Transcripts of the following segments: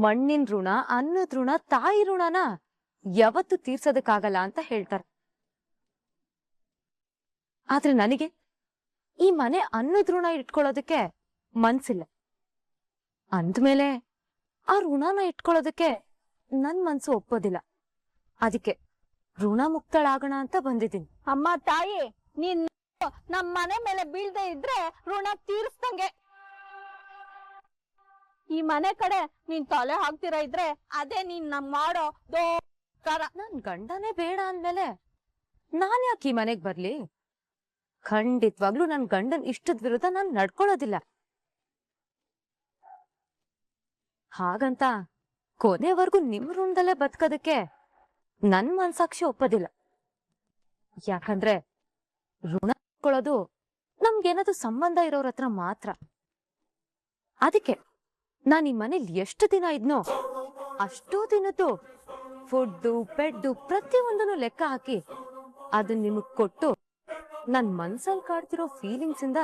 ಮಣ್ಣಿನ ಋಣ, ಅನ್ನದ ಋಣ, ತಾಯಿ ಋಣನ ಯಾವತ್ತು ತೀರ್ಸೋದಕ್ಕಾಗಲ್ಲ ಅಂತ ಹೇಳ್ತಾರೆ. ಆದ್ರೆ ನನಗೆ ಈ ಮನೆ ಅನ್ನದ ಋಣ ಇಟ್ಕೊಳ್ಳೋದಕ್ಕೆ ಮನ್ಸಿಲ್ಲ. ಅಂದ್ಮೇಲೆ ಆ ಋಣನ ಇಟ್ಕೊಳ್ಳೋದಕ್ಕೆ ನನ್ ಮನ್ಸು ಒಪ್ಪೋದಿಲ್ಲ. ಅದಕ್ಕೆ ಋಣ ಮುಕ್ತಳಾಗೋಣ ಅಂತ ಬಂದಿದ್ದೀನಿ. ಅಮ್ಮ ತಾಯಿ, ನೀನ್ ನಮ್ ಮನೆ ಮೇಲೆ ಬೀಳ್ದೆ ಇದ್ರೆ ಋಣ ತೀರಿಸ್ದಂಗೆ. ಈ ಮನೆ ಕಡೆ ನೀನ್ ತಲೆ ಹಾಕ್ತಿರ ಇದ್ರೆ ಅದೇ ನೀನ್ ನಮ್ ಮಾಡೋ ದೋಕಾರ. ನನ್ ಗಂಡನೇ ಬೇಡ ಅಂದ್ಮೇಲೆ ನಾನ್ ಯಾಕೆ ಈ ಮನೆಗ್ ಬರ್ಲಿ? ಖಂಡಿತವಾಗ್ಲೂ ನನ್ ಗಂಡನ್ ಇಷ್ಟದ ವಿರುದ್ಧ ನಾನ್ ನಡ್ಕೊಳ್ಳೋದಿಲ್ಲ. ಹಾಗಂತ ಕೊನೆವರೆಗೂ ನಿಮ್ ಋಣದಲ್ಲೇ ಬದುಕೋದಕ್ಕೆ ನನ್ ಮನ್ಸಾಕ್ಷಿ ಒಪ್ಪೋದಿಲ್ಲ. ಯಾಕಂದ್ರೆ ಋಣ ಇಟ್ಕೊಳ್ಳೋದು ನಮ್ಗೇನಾದ್ರು ಸಂಬಂಧ ಇರೋರ ಹತ್ರ ಮಾತ್ರ. ಅದಕ್ಕೆ ನಾನ್ ಈ ಮನೇಲಿ ಎಷ್ಟು ದಿನ ಇದ್ನೋ ಅಷ್ಟೂ ದಿನದ್ದು ಫುಡ್ಡು, ಬೆಡ್ಡು ಪ್ರತಿಯೊಂದನ್ನು ಲೆಕ್ಕ ಹಾಕಿ ಅದನ್ನ ನಿಮಗ್ ಕೊಟ್ಟು ನನ್ ಮನ್ಸಲ್ಲಿ ಕಾಡ್ತಿರೋ ಫೀಲಿಂಗ್ಸ್ ಇಂದ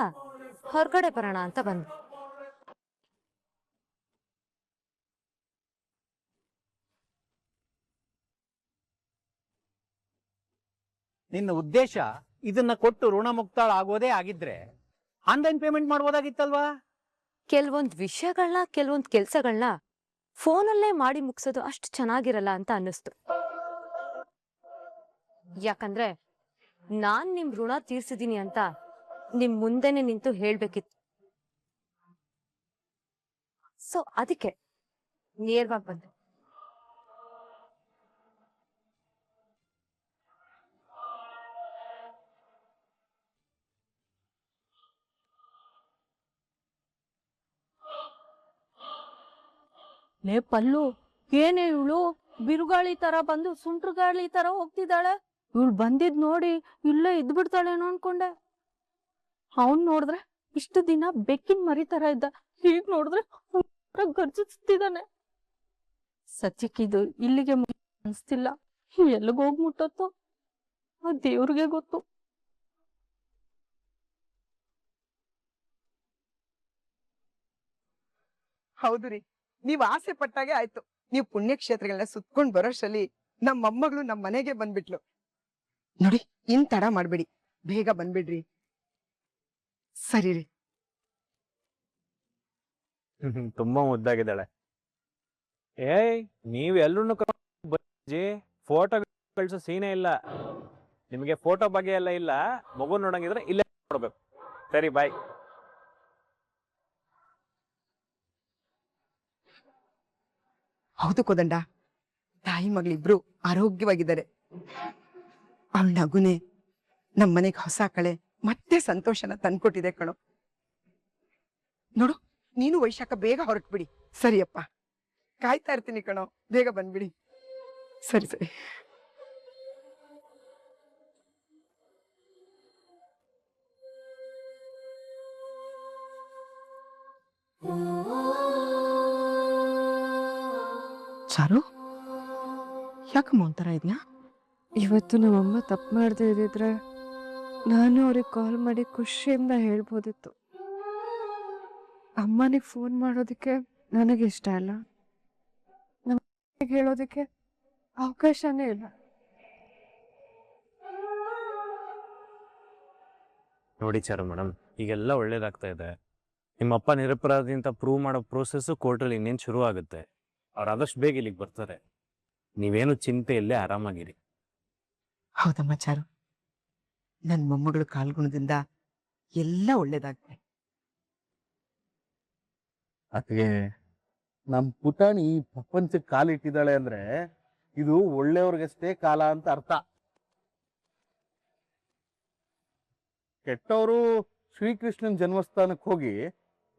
ಹೊರಗಡೆ ಬರೋಣ ಅಂತ ಬಂದೆ. ನಿನ್ನ ಉದ್ದೇಶ ಇದನ್ನ ಕೊಟ್ಟು ಋಣಮುಕ್ತಾಳ ಆಗೋದೇ ಆಗಿದ್ರೆ ಆನ್ಲೈನ್ ಪೇಮೆಂಟ್ ಮಾಡ್ಬೋದಾಗಿತ್ತಲ್ವಾ? ಕೆಲವೊಂದ್ ವಿಷಯಗಳನ್ನ, ಕೆಲವೊಂದ್ ಕೆಲ್ಸಗಳನ್ನ ಫೋನಲ್ಲೇ ಮಾಡಿ ಮುಗಿಸೋದು ಅಷ್ಟು ಚೆನ್ನಾಗಿರಲ್ಲ ಅಂತ ಅನ್ನಿಸ್ತು. ಯಾಕಂದ್ರೆ ನಾನ್ ನಿಮ್ ಋಣ ತೀರ್ಸಿದೀನಿ ಅಂತ ನಿಮ್ ಮುಂದೆನೆ ನಿಂತು ಹೇಳ್ಬೇಕಿತ್ತು. ಸೊ ಅದಕ್ಕೆ ನೇರವಾಗಿ ಬಂದೆ. ಲೇ ಪಲ್ಲು, ಏನೇ ಇವಳು ಬಿರುಗಾಳಿ ತರ ಬಂದು ಸುಂಟ್ರ ಗಾಳಿ ತರ ಹೋಗ್ತಿದ್ದಾಳೆ. ಇವಳು ಬಂದಿದ್ ನೋಡಿ ಇಲ್ಲೇ ಇದ್ಬಿಡ್ತಾಳೇನೋ ಅನ್ಕೊಂಡೆ. ಅವನ್ ನೋಡಿದ್ರೆ ಇಷ್ಟು ದಿನ ಬೆಕ್ಕಿನ ಮರಿ ತರ ಇದ್ದ, ಈಗ ನೋಡಿದ್ರೆ ಗರ್ಜಿಸ್ತಿದ್ದಾನೆ. ಸತ್ಯಕ್ಕಿದು ಇಲ್ಲಿಗೆ ಅನ್ಸ್ತಿಲ್ಲ. ಎಲ್ಲಿಗೆ ಹೋಗ್ ಮುಟ್ಟತ್ತೋ ಆ ದೇವ್ರಿಗೆ ಗೊತ್ತು. ಹೌದು ರೀ, ನೀವ್ ಆಸೆ ಪಟ್ಟಾಗೆ ಆಯ್ತು. ನೀವ್ ಪುಣ್ಯಕ್ಷೇತ್ರಗಳನ್ನ ಸುತ್ಕೊಂಡ್ ಬರೋಷ್ಟರಲ್ಲಿ ನಮ್ಮ ಮೊಮ್ಮಗಳು ನಮ್ ಮನೆಗೆ ಬಂದ್ಬಿಟ್ಲು ನೋಡಿ. ಇನ್ ತಡ ಮಾಡ್ಬೇಡಿ, ಬೇಗ ಬಂದ್ಬಿಡ್ರಿ. ಸರಿ ರೀ. ತುಂಬಾ ಮುದ್ದಾಗಿದ್ದಾಳೆ. ಏಯ್, ನೀವ್ ಎಲ್ಲರೂ ಫೋಟೋ ಕಳ್ಸೋ ಸೀನೇ ಇಲ್ಲ. ನಿಮಗೆ ಫೋಟೋ ಬಗ್ಗೆ ಎಲ್ಲ ಇಲ್ಲ. ಮಗು ನೋಡಂಗಿದ್ರೆ ಇಲ್ಲೇ ನೋಡ್ಬೇಕು. ಸರಿ, ಬಾಯ್. ಹೌದು ಕೋದಂಡ, ತಾಯಿ ಮಗಳಿಬ್ರು ಆರೋಗ್ಯವಾಗಿದ್ದಾರೆ. ಅವಳ ನಗುನೆ ನಮ್ ಮನೆಗ್ ಹೊಸ ಕಳೆ ಮತ್ತೆ ಸಂತೋಷನ ತಂದ್ಕೊಟ್ಟಿದೆ ಕಣೋ. ನೋಡು, ನೀನು ವೈಶಾಖ ಬೇಗ ಹೊರಟ್ಬಿಡಿ. ಸರಿಯಪ್ಪ, ಕಾಯ್ತಾ ಇರ್ತೀನಿ ಕಣೋ, ಬೇಗ ಬಂದ್ಬಿಡಿ. ಸರಿ ಸರಿ. ಚಾರು, ಯಾಕಮ್ಮ ಒಂಥರ ಇದ್ಯಾ? ಇವತ್ತು ನಮ್ಮಮ್ಮ ತಪ್ಪು ಮಾಡದೇ ಇದ್ದಿದ್ರೆ ನಾನು ಅವ್ರಿಗೆ ಕಾಲ್ ಮಾಡಿ ಖುಷಿಯಿಂದ ಹೇಳ್ಬೋದಿತ್ತು. ಅಮ್ಮನಿಗೆ ಫೋನ್ ಮಾಡೋದಕ್ಕೆ ನನಗೆ ಇಷ್ಟ ಇಲ್ಲ, ನಮ್ಮ ಹೇಳೋದಕ್ಕೆ ಅವಕಾಶನೇ ಇಲ್ಲ. ನೋಡಿ ಚಾರು ಮೇಡಮ್, ಈಗೆಲ್ಲ ಒಳ್ಳೇದಾಗ್ತಾ ಇದೆ. ನಿಮ್ಮಪ್ಪ ನಿರಪರಾಧಿ ಅಂತ ಪ್ರೂವ್ ಮಾಡೋ ಪ್ರೋಸೆಸ್ ಕೋರ್ಟಲ್ಲಿ ಇನ್ನೇನು ಶುರು ಆಗುತ್ತೆ. ಅವ್ರು ಆದಷ್ಟು ಬೇಗ ಇಲ್ಲಿಗೆ ಬರ್ತಾರೆ. ನೀವೇನು ಚಿಂತೆ ಇಲ್ಲೇ ಆರಾಮಾಗಿರಿ. ಹೌದಮ್ಮ ಚಾರು, ನನ್ ಮೊಮ್ಮಗಳು ಕಾಲ್ಗುಣದಿಂದ ಎಲ್ಲ ಒಳ್ಳೇದಾಗ್ತದೆ. ಅದಕ್ಕೆ ನಮ್ ಪುಟಾಣಿ ಪ್ರಪಂಚಕ್ಕೆ ಕಾಲಿಟ್ಟಿದ್ದಾಳೆ ಅಂದ್ರೆ ಇದು ಒಳ್ಳೆಯವ್ರಿಗಷ್ಟೇ ಕಾಲ ಅಂತ ಅರ್ಥ. ಕೆಟ್ಟವರು ಶ್ರೀಕೃಷ್ಣನ್ ಜನ್ಮಸ್ಥಾನಕ್ಕೆ ಹೋಗಿ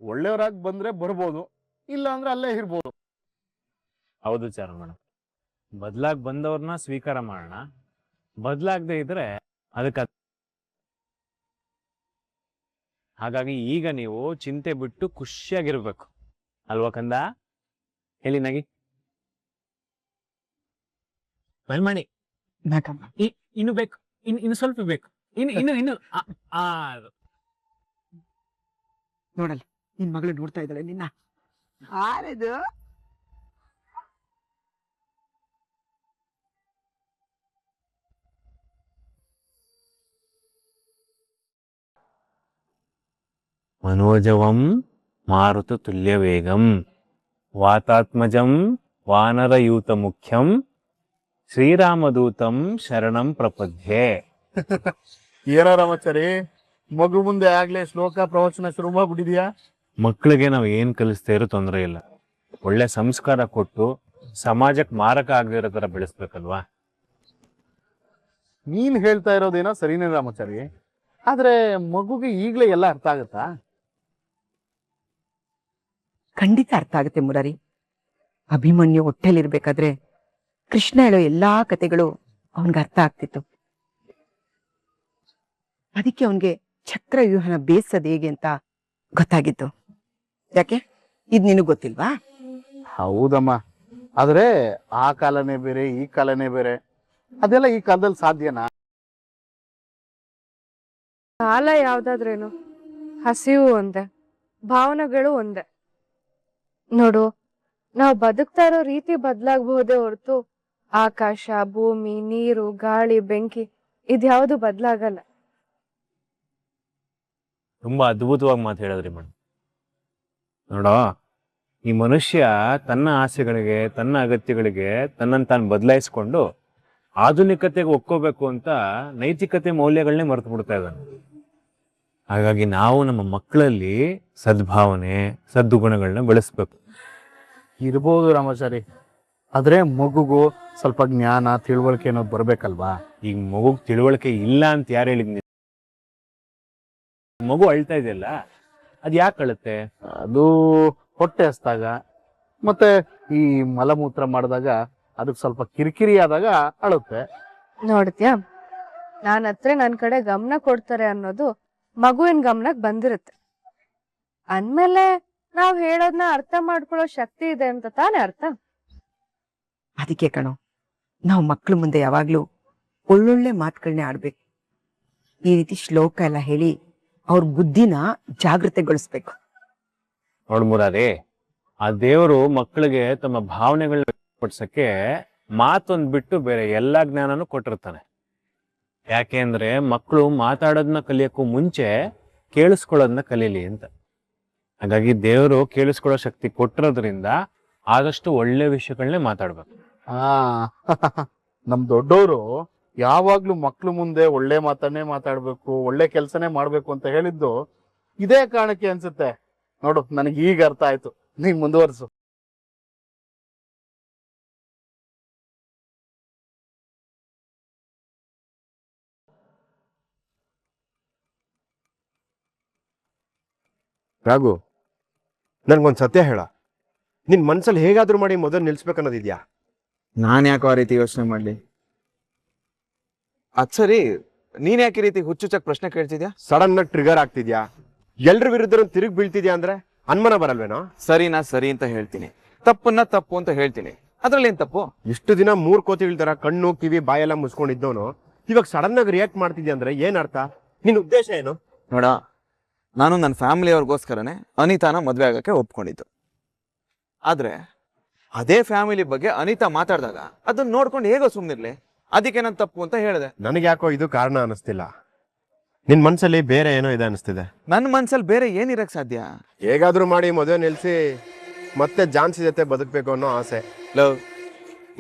ಒಳ್ಳೆಯವರಾಗಿ ಬಂದ್ರೆ ಬರ್ಬೋದು, ಇಲ್ಲ ಅಂದ್ರೆ ಅಲ್ಲೇ ಇರ್ಬೋದು. ಹೌದು ಚಾರು ಮೇಡಮ್, ಬದಲಾಗಿ ಬಂದವ್ರನ್ನ ಸ್ವೀಕಾರ ಮಾಡೋಣ. ಬದಲಾಗದೆ ಇದ್ರೆ ಅದಕ್ಕೆ ಹಾಗಾಗಿ ಈಗ ನೀವು ಚಿಂತೆ ಬಿಟ್ಟು ಖುಷಿಯಾಗಿರ್ಬೇಕು ಅಲ್ವಾ ಕಂದ? ಹೇಳಿ ನಗಿ. ಮಾಡಿ ಇನ್ನು ಬೇಕು, ಇನ್ನು ಸ್ವಲ್ಪ ಬೇಕು, ಇನ್ನು ನೋಡಲ್ಲ, ನಿನ್ ಮಗಳು ನೋಡ್ತಾ ಇದ್ದಾಳೆ ನಿನ್ನ. ಆರದು ಮನೋಜವಂ ಮಾರುತ ತುಲ್ಯ ವೇಗಂ ವಾತಾತ್ಮಜಂ ವಾನರಯೂತ ಮುಖ್ಯಂ ಶ್ರೀರಾಮದೂತಂ ಶರಣಂ ಪ್ರಪದ್ಯೆ. ಏನೋ ರಾಮಾಚಾರಿ, ಮಗು ಮುಂದೆ ಆಗ್ಲೇ ಶ್ಲೋಕ ಪ್ರವಚನ ಶುರು ಮಾಡ್ಬಿಟ್ಟಿದ್ಯಾ? ಮಕ್ಕಳಿಗೆ ನಾವು ಏನ್ ಕಲಿಸ್ತಾ ಇರೋ ತೊಂದರೆ ಇಲ್ಲ, ಒಳ್ಳೆ ಸಂಸ್ಕಾರ ಕೊಟ್ಟು ಸಮಾಜಕ್ಕೆ ಮಾರಕ ಆಗದಿರೋ ತರ ಬೆಳೆಸ್ಬೇಕಲ್ವಾ. ನೀನ್ ಹೇಳ್ತಾ ಇರೋದೇನೋ ಸರಿನೇ ರಾಮಾಚಾರಿ, ಆದ್ರೆ ಮಗುಗೆ ಈಗ್ಲೇ ಎಲ್ಲ ಅರ್ಥ ಆಗತ್ತಾ? ಖಂಡಿತ ಅರ್ಥ ಆಗುತ್ತೆ ಮುರಾರಿ. ಅಭಿಮನ್ಯು ಹೊಟ್ಟೆಲಿರ್ಬೇಕಾದ್ರೆ ಕೃಷ್ಣ ಹೇಳೋ ಎಲ್ಲಾ ಕತೆಗಳು ಅವನ್ಗೆ ಅರ್ಥ ಆಗ್ತಿತ್ತು. ಅದಕ್ಕೆ ಅವನ್ಗೆ ಚಕ್ರವ್ಯೂಹನ ಬೇಸದ್ ಹೇಗೆ ಅಂತ ಗೊತ್ತಾಗಿತ್ತು. ಯಾಕೆ, ಇದ್ ನಿನಗ್ ಗೊತ್ತಿಲ್ವಾ? ಹೌದಮ್ಮ, ಆದ್ರೆ ಆ ಕಾಲನೇ ಬೇರೆ ಈ ಕಾಲನೇ ಬೇರೆ, ಅದೆಲ್ಲ ಈ ಕಾಲದಲ್ಲಿ ಸಾಧ್ಯನಾ? ಕಾಲ ಯಾವ್ದಾದ್ರೇನು, ಹಸಿವು ಒಂದೇ, ಭಾವನೆಗಳು ಒಂದೇ. ನೋಡು, ನಾವು ಬದುಕ್ತಾ ಇರೋ ರೀತಿ ಬದ್ಲಾಗಬಹುದೇ ಹೊರತು ಆಕಾಶ, ಭೂಮಿ, ನೀರು, ಗಾಳಿ, ಬೆಂಕಿ ಇದ್ಯಾವುದು ಬದ್ಲಾಗಲ್ಲ. ತುಂಬಾ ಅದ್ಭುತವಾಗಿ ಮಾತು ಹೇಳಿದ್ರಿ ಮೇಡಮ್. ನೋಡೋ, ಈ ಮನುಷ್ಯ ತನ್ನ ಆಸೆಗಳಿಗೆ, ತನ್ನ ಅಗತ್ಯಗಳಿಗೆ ತನ್ನನ್ನು ತಾನು ಬದಲಾಯಿಸ್ಕೊಂಡು ಆಧುನಿಕತೆಗೆ ಒಕ್ಕೋಬೇಕು ಅಂತ ನೈತಿಕತೆ ಮೌಲ್ಯಗಳನ್ನೇ ಮರೆತು ಬಿಡ್ತಾ ಇದ್ದಾನೆ. ಹಾಗಾಗಿ ನಾವು ನಮ್ಮ ಮಕ್ಕಳಲ್ಲಿ ಸದ್ಭಾವನೆ, ಸದ್ಗುಣಗಳನ್ನ ಬೆಳೆಸ್ಬೇಕು. ಇರ್ಬೋದು ರಾಮಾಚಾರಿ, ಆದ್ರೆ ಮಗುಗೂ ಸ್ವಲ್ಪ ಜ್ಞಾನ ತಿಳುವಳಿಕೆ ಅನ್ನೋದು ಬರ್ಬೇಕಲ್ವಾ? ಈಗ ಮಗುಗ್ ತಿಳುವಳಿಕೆ ಇಲ್ಲ ಅಂತ ಯಾರು ಹೇಳಿದ್ನಿ? ಮಗು ಅಳ್ತಾ ಇದೆಯಲ್ಲ, ಅದ್ ಯಾಕೆ ಅಳುತ್ತೆ? ಅದು ಹೊಟ್ಟೆ ಹಸ್ದಾಗ, ಮತ್ತೆ ಈ ಮಲಮೂತ್ರ ಮಾಡಿದಾಗ, ಅದಕ್ಕೆ ಸ್ವಲ್ಪ ಕಿರಿಕಿರಿ ಆದಾಗ ಅಳುತ್ತೆ. ನೋಡ್ತ್ಯಾ, ನಾನ್ ಹತ್ರ ನನ್ ಕಡೆ ಗಮನ ಕೊಡ್ತಾರೆ ಅನ್ನೋದು ಮಗುವಿನ ಗಮನಕ್ ಬಂದಿರುತ್ತೆ. ಅಂದ್ಮೇಲೆ ನಾವ್ ಹೇಳೋದ್ನ ಅರ್ಥ ಮಾಡ್ಕೊಳ್ಳೋ ಶಕ್ತಿ ಇದೆ ಅಂತ ತಾನೇ ಅರ್ಥ. ಅದಕ್ಕೆ ಕಣೋ, ನಾವು ಮಕ್ಳ ಮುಂದೆ ಯಾವಾಗ್ಲೂ ಒಳ್ಳೊಳ್ಳೆ ಮಾತುಗಳನ್ನೇ ಆಡ್ಬೇಕು. ಈ ರೀತಿ ಶ್ಲೋಕ ಎಲ್ಲ ಹೇಳಿ ಅವ್ರ ಬುದ್ಧಿನ ಜಾಗೃತೆಗೊಳಿಸ್ಬೇಕು. ನೋಡ್ ಮುರಾರಿ, ಆ ದೇವರು ಮಕ್ಕಳಿಗೆ ತಮ್ಮ ಭಾವನೆಗಳನ್ನ ವ್ಯಕ್ತಪಡಿಸಕ್ಕೆ ಮಾತೊಂದ್ ಬಿಟ್ಟು ಬೇರೆ ಎಲ್ಲಾ ಜ್ಞಾನನೂ ಕೊಟ್ಟಿರ್ತಾನೆ. ಯಾಕೆ ಅಂದ್ರೆ ಮಕ್ಕಳು ಮಾತಾಡೋದನ್ನ ಕಲಿಯಕ್ಕೂ ಮುಂಚೆ ಕೇಳಿಸ್ಕೊಳ್ಳೋದನ್ನ ಕಲೀಲಿ ಅಂತ. ಹಾಗಾಗಿ ದೇವರು ಕೇಳಿಸ್ಕೊಳ್ಳೋ ಶಕ್ತಿ ಕೊಟ್ಟಿರೋದ್ರಿಂದ ಆದಷ್ಟು ಒಳ್ಳೆ ವಿಷಯಗಳನ್ನೇ ಮಾತಾಡ್ಬೇಕು. ನಮ್ ದೊಡ್ಡವರು ಯಾವಾಗ್ಲೂ ಮಕ್ಳು ಮುಂದೆ ಒಳ್ಳೆ ಮಾತನ್ನೇ ಮಾತಾಡ್ಬೇಕು, ಒಳ್ಳೆ ಕೆಲ್ಸನೇ ಮಾಡ್ಬೇಕು ಅಂತ ಹೇಳಿದ್ದು ಇದೇ ಕಾರಣಕ್ಕೆ ಅನ್ಸುತ್ತೆ. ನೋಡು, ನನಗೆ ಈಗ ಅರ್ಥ ಆಯ್ತು. ನೀನ್ ಮುಂದುವರ್ಸು. ರಾಘು, ನನ್ಗೊಂದು ಸತ್ಯ ಹೇಳ. ನಿನ್ ಮನ್ಸಲ್ಲಿ ಹೇಗಾದ್ರೂ ಮಾಡಿ ಮೊದಲು ನಿಲ್ಸ್ಬೇಕನ್ನೋದಿದ್ಯಾ? ನಾನು ಯಾಕೋ ಆ ರೀತಿ ಯೋಚನೆ ಮಾಡ್ಲಿ? ಅದ್ ಸರಿ, ನೀನ್ ಯಾಕೆ ಈ ರೀತಿ ಹುಚ್ಚುಚ್ಚಕ್ ಪ್ರಶ್ನೆ ಕೇಳ್ತಿದ್ಯಾ? ಸಡನ್ ಆಗಿ ಟ್ರಿಗರ್ ಆಗ್ತಿದ್ಯಾ? ಎಲ್ರ ವಿರುದ್ಧ ತಿರುಗಿ ಬೀಳ್ತಿದ್ಯಾ ಅಂದ್ರೆ ಅನುಮಾನ ಬರಲ್ವೇನೋ? ಸರಿನಾ ಸರಿ ಅಂತ ಹೇಳ್ತೀನಿ, ತಪ್ಪನ್ನ ತಪ್ಪು ಅಂತ ಹೇಳ್ತೀನಿ. ಅದ್ರಲ್ಲಿ ಏನ್ ತಪ್ಪು? ಇಷ್ಟು ದಿನ 3 ಕೋತಿಗಳ ತರ ಕಣ್ಣು ಕಿವಿ ಬಾಯೆಲ್ಲ ಮುಸ್ಕೊಂಡಿದ್ದವನು ಇವಾಗ ಸಡನ್ ಆಗಿ ರಿಯಾಕ್ಟ್ ಮಾಡ್ತಿದ್ಯಾ ಅಂದ್ರೆ ಏನ್ ಅರ್ಥ? ನಿನ್ ಉದ್ದೇಶ ಏನು? ನೋಡ, ನಾನು ನನ್ನ ಫ್ಯಾಮಿಲಿಯವ್ರಿಗೋಸ್ಕರನೇ ಅನಿತಾನ ಮದ್ವೆ ಆಗಕ್ಕೆ ಒಪ್ಕೊಂಡಿದ್ದು. ಆದ್ರೆ ಅದೇ ಫ್ಯಾಮಿಲಿ ಬಗ್ಗೆ ಅನಿತಾ ಮಾತಾಡಿದಾಗ ಅದನ್ನ ನೋಡ್ಕೊಂಡು ಹೇಗೋ ಸುಮ್ನಿರ್ಲಿ, ಅದಕ್ಕೆ ನಾನು ತಪ್ಪು ಅಂತ ಹೇಳಿದೆ. ನನಗೆ ಯಾಕೋ ಇದು ಕಾರಣ ಅನಿಸ್ತಿಲ್ಲ. ನಿನ್ ಮನ್ಸಲ್ಲಿ ಬೇರೆ ಏನೋ ಇದೆ ಅನಿಸ್ತಿದೆ. ನನ್ನ ಮನ್ಸಲ್ಲಿ ಬೇರೆ ಏನಿರಕ್ ಸಾಧ್ಯ? ಹೇಗಾದ್ರೂ ಮಾಡಿ ಮದುವೆ ನಿಲ್ಸಿ ಮತ್ತೆ ಜಾನ್ಸಿ ಜೊತೆ ಬದುಕ್ಬೇಕು ಅನ್ನೋ ಆಸೆ. ಲವ್,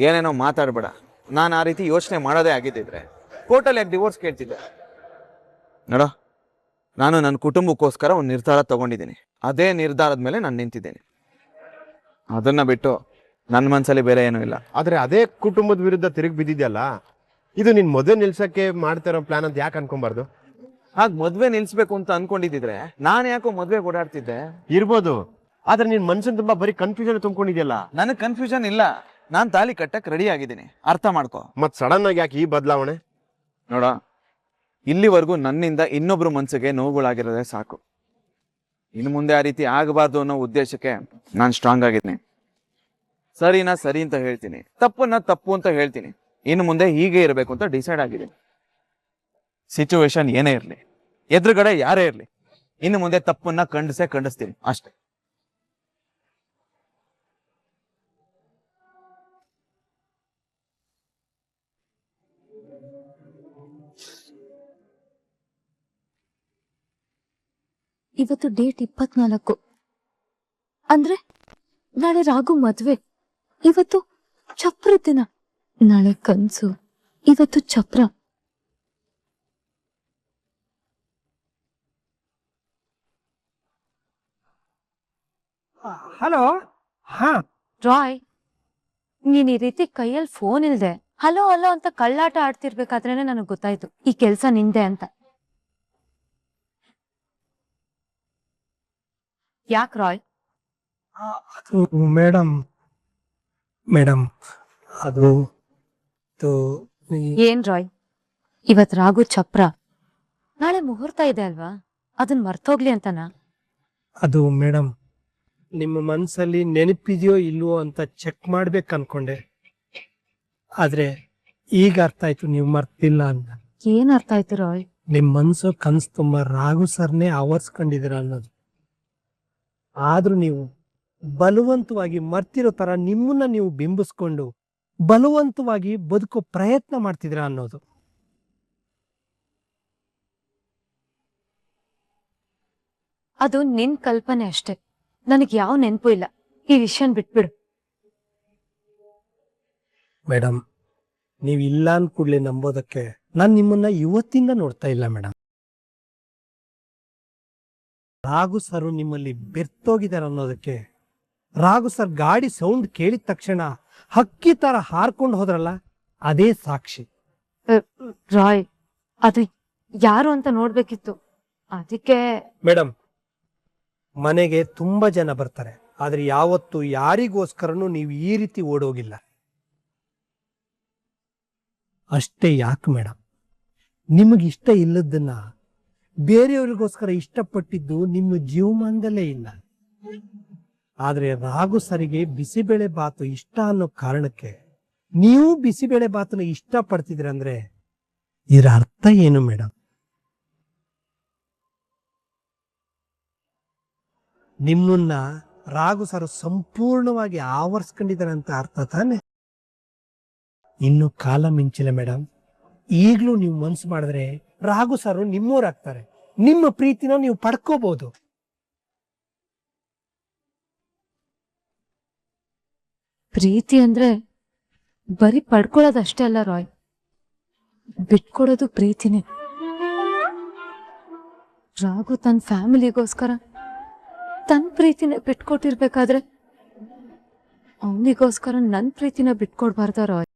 ಏನೇನೋ ಮಾತಾಡ್ಬೇಡ. ನಾನು ಆ ರೀತಿ ಯೋಚನೆ ಮಾಡೋದೇ ಆಗಿದ್ದಿದ್ರೆ ಕೋರ್ಟಲ್ಲಿ ಯಾಕೆ ಡಿವೋರ್ಸ್ ಕೇಳ್ತಿದ್ದೆ? ನೋಡ, ನಾನು ನನ್ನ ಕುಟುಂಬಕ್ಕೋಸ್ಕರ ಒಂದು ನಿರ್ಧಾರ ತಗೊಂಡಿದ್ದೀನಿ. ಅದೇ ನಿರ್ಧಾರದ ಮೇಲೆ ನಾನು ನಿಂತಿದ್ದೀನಿ. ಅದನ್ನ ಬಿಟ್ಟು ನನ್ನ ಮನ್ಸಲ್ಲಿ ಬೇರೆ ಏನೂ ಇಲ್ಲ. ಆದ್ರೆ ಅದೇ ಕುಟುಂಬದ ವಿರುದ್ಧ ತಿರುಗಿ ಬಿದ್ದಿದ್ಯಲ್ಲ, ಇದು ನಿನ್ ಮದುವೆ ನಿಲ್ಸಕ್ಕೆ ಮಾಡ್ತಿರೋ ಪ್ಲಾನ್ ಅಂತ ಯಾಕೆ ಅನ್ಕೊಂಬಾರ್ದು? ಹಾಗೆ ಮದ್ವೆ ನಿಲ್ಸ್ಬೇಕು ಅಂತ ಅನ್ಕೊಂಡಿದ್ರೆ ನಾನು ಯಾಕೋ ಮದ್ವೆ ಓಡಾಡ್ತಿದ್ದೆ? ಇರ್ಬೋದು, ಆದ್ರೆ ನಿನ್ ಮನ್ಸನ್ ತುಂಬಾ ಬರೀ ಕನ್ಫ್ಯೂಷನ್ ತುಂಬ್ಕೊಂಡಿದ್ಯಲ್ಲ. ನನಗೆ ಕನ್ಫ್ಯೂಷನ್ ಇಲ್ಲ, ನಾನು ತಾಲಿ ಕಟ್ಟಕ್ ರೆಡಿ ಆಗಿದ್ದೀನಿ, ಅರ್ಥ ಮಾಡ್ಕೋ. ಮತ್ ಸಡನ್ ಆಗಿ ಯಾಕೆ ಈ ಬದಲಾವಣೆ? ನೋಡ, ಇಲ್ಲಿವರೆಗೂ ನನ್ನಿಂದ ಇನ್ನೊಬ್ರು ಮನ್ಸಿಗೆ ನೋವುಗಳಾಗಿರೋದೇ ಸಾಕು. ಇನ್ನು ಮುಂದೆ ಆ ರೀತಿ ಆಗಬಾರ್ದು ಅನ್ನೋ ಉದ್ದೇಶಕ್ಕೆ ನಾನು ಸ್ಟ್ರಾಂಗ್ ಆಗಿದ್ದೀನಿ. ಸರಿನಾ ಸರಿ ಅಂತ ಹೇಳ್ತೀನಿ, ತಪ್ಪನ್ನ ತಪ್ಪು ಅಂತ ಹೇಳ್ತೀನಿ. ಇನ್ನು ಮುಂದೆ ಹೀಗೆ ಇರಬೇಕು ಅಂತ ಡಿಸೈಡ್ ಆಗಿದ್ದೀನಿ. ಸಿಚುವೇಶನ್ ಏನೇ ಇರಲಿ, ಎದುರುಗಡೆ ಯಾರೇ ಇರಲಿ, ಇನ್ನು ಮುಂದೆ ತಪ್ಪನ್ನ ಖಂಡಿಸ್ತೀನಿ ಅಷ್ಟೇ. ಇವತ್ತು ಡೇಟ್ 24 ಅಂದ್ರೆ ನಾಳೆ ರಾಘು ಮದ್ವೆ, ಇವತ್ತು ಚಪ್ರ ದಿನ. ನಾಳೆ ಕನ್ಸು, ಇವತ್ತು ಚಪ್ರ. ಹಲೋ. ಹಾ ರಾಯ್, ನೀನ್ ಈ ರೀತಿ ಕೈಯಲ್ಲಿ ಫೋನ್ ಇಲ್ದೆ ಹಲೋ ಹಲೋ ಅಂತ ಕಳ್ಳಾಟ ಆಡ್ತಿರ್ಬೇಕಾದ್ರೇನೆ ನನಗ್ ಗೊತ್ತಾಯ್ತು ಈ ಕೆಲ್ಸ ನಿಂದೆ ಅಂತ. ಯಾಕ್ ರಾಯ್? ಅದು ಮೇಡಮ್ ಮೇಡಮ್ ಅದು ಏನ್ ರಾಯ್, ಇವತ್ ರಾಘು ಚಪ್ರ, ನಾಳೆ ಮುಹೂರ್ತ ಇದೆ ಅಲ್ವಾ, ಅದನ್ ಮರ್ತೋಗ್ಲಿ ಅಂತನಾ? ಅದು ಮೇಡಮ್, ನಿಮ್ಮ ಮನ್ಸಲ್ಲಿ ನೆನಪಿದೆಯೋ ಇಲ್ವೋ ಅಂತ ಚೆಕ್ ಮಾಡ್ಬೇಕು ಅನ್ಕೊಂಡೆ. ಆದ್ರೆ ಈಗ ಅರ್ಥ ಆಯ್ತು ನೀವು ಮರ್ತಿಲ್ಲ ಅಂತ. ಏನ್ ಅರ್ಥ ಆಯ್ತು ರಾಯ್? ನಿಮ್ ಮನ್ಸು ಕನ್ಸು ತುಂಬಾ ರಾಘು ಸರ್ನೇ ಆವರ್ಸ್ಕೊಂಡಿದ್ದೀರ ಅನ್ನೋದು. ಆದ್ರೂ ನೀವು ಬಲವಂತವಾಗಿ ಮರ್ತಿರೋ ತರ ನಿಮ್ಮನ್ನ ನೀವು ಬಿಂಬಿಸ್ಕೊಂಡು ಬಲವಂತವಾಗಿ ಬದುಕೋ ಪ್ರಯತ್ನ ಮಾಡ್ತಿದ್ದೀರಾ ಅನ್ನೋದು. ಅದು ನಿನ್ ಕಲ್ಪನೆ ಅಷ್ಟೇ, ನನಗ್ ಯಾವ ನೆನಪು ಇಲ್ಲ. ಈ ವಿಷಯನ್ ಬಿಟ್ಬಿಡು. ಮೇಡಮ್, ನೀವು ಇಲ್ಲ ಅನ್ಕೂಡ್ಲೆ ನಂಬೋದಕ್ಕೆ ನಾನು ನಿಮ್ಮನ್ನ ಇವತ್ತಿಂದ ನೋಡ್ತಾ ಇಲ್ಲ ಮೇಡಮ್. ರಾಘು ಸರ್ ನಿಮ್ಮಲ್ಲಿ ಬೆರ್ತೋಗಿದ್ದಾರೆ ಅನ್ನೋದಕ್ಕೆ ರಾಘು ಸರ್ ಗಾಡಿ ಸೌಂಡ್ ಕೇಳಿದ ತಕ್ಷಣ ಹಕ್ಕಿ ತರ ಹಾರ್ಕೊಂಡು ಹೋದ್ರಲ್ಲ, ಅದೇ ಸಾಕ್ಷಿ. ರಾಯ್, ಅದು ಯಾರು ಅಂತ ನೋಡ್ಬೇಕಿತ್ತು, ಅದಕ್ಕೆ. ಮೇಡಮ್, ಮನೆಗೆ ತುಂಬಾ ಜನ ಬರ್ತಾರೆ, ಆದ್ರೆ ಯಾವತ್ತು ಯಾರಿಗೋಸ್ಕರನೂ ನೀವು ಈ ರೀತಿ ಓಡೋಗಿಲ್ಲ. ಅಷ್ಟೇ ಯಾಕೆ ಮೇಡಮ್, ನಿಮಗಿಷ್ಟ ಇಲ್ಲದನ್ನ ಬೇರೆಯವ್ರಿಗೋಸ್ಕರ ಇಷ್ಟಪಟ್ಟಿದ್ದು ನಿಮ್ಮ ಜೀವಮಾನದಲ್ಲೇ ಇಲ್ಲ. ಆದ್ರೆ ರಾಘು ಸರಿಗೆ ಬಿಸಿಬೇಳೆ ಬಾತು ಇಷ್ಟ ಅನ್ನೋ ಕಾರಣಕ್ಕೆ ನೀವು ಬಿಸಿಬೇಳೆ ಬಾತನ್ನ ಇಷ್ಟ ಪಡ್ತಿದ್ರಂದ್ರೆ ಇದರ ಅರ್ಥ ಏನು ಮೇಡಮ್? ನಿಮ್ಮನ್ನ ರಾಘು ಸರ್ ಸಂಪೂರ್ಣವಾಗಿ ಆವರಿಸ್ಕೊಂಡಿದ್ದಾರೆ ಅಂತ ಅರ್ಥ ತಾನೆ? ಇನ್ನು ಕಾಲ ಮಿಂಚಿಲ್ಲ ಮೇಡಮ್. ಈಗ್ಲೂ ನೀವು ಮನ್ಸು ಮಾಡಿದ್ರೆ ರಾಘು ಸರ್ ನಿಮ್ಮೋರಾಗ್ತಾರೆ, ನಿಮ್ಮ ಪ್ರೀತಿನ ನೀವು ಪಡ್ಕೋಬಹುದು. ಪ್ರೀತಿ ಅಂದ್ರೆ ಬರೀ ಪಡ್ಕೊಳ್ಳೋದಷ್ಟೇ ಅಲ್ಲ ರಾಯ್, ಬಿಟ್ಕೊಡೋದು ಪ್ರೀತಿನೇ. ರಾಘು ತನ್ನ ಫ್ಯಾಮಿಲಿಗೋಸ್ಕರ ತನ್ನ ಪ್ರೀತಿನ ಬಿಟ್ಕೊಟ್ಟಿರ್ಬೇಕಾದ್ರೆ ಅವನಿಗೋಸ್ಕರ ನನ್ನ ಪ್ರೀತಿನ ಬಿಟ್ಕೊಡ್ಬಾರ್ದ ರಾಯ್?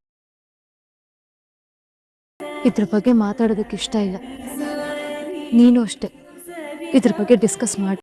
ಇದ್ರ ಬಗ್ಗೆ ಮಾತಾಡೋದಕ್ಕೆ ಇಷ್ಟ ಇಲ್ಲ. ನೀನು ಅಷ್ಟೇ, ಇದ್ರ ಬಗ್ಗೆ ಡಿಸ್ಕಸ್ ಮಾಡಿ.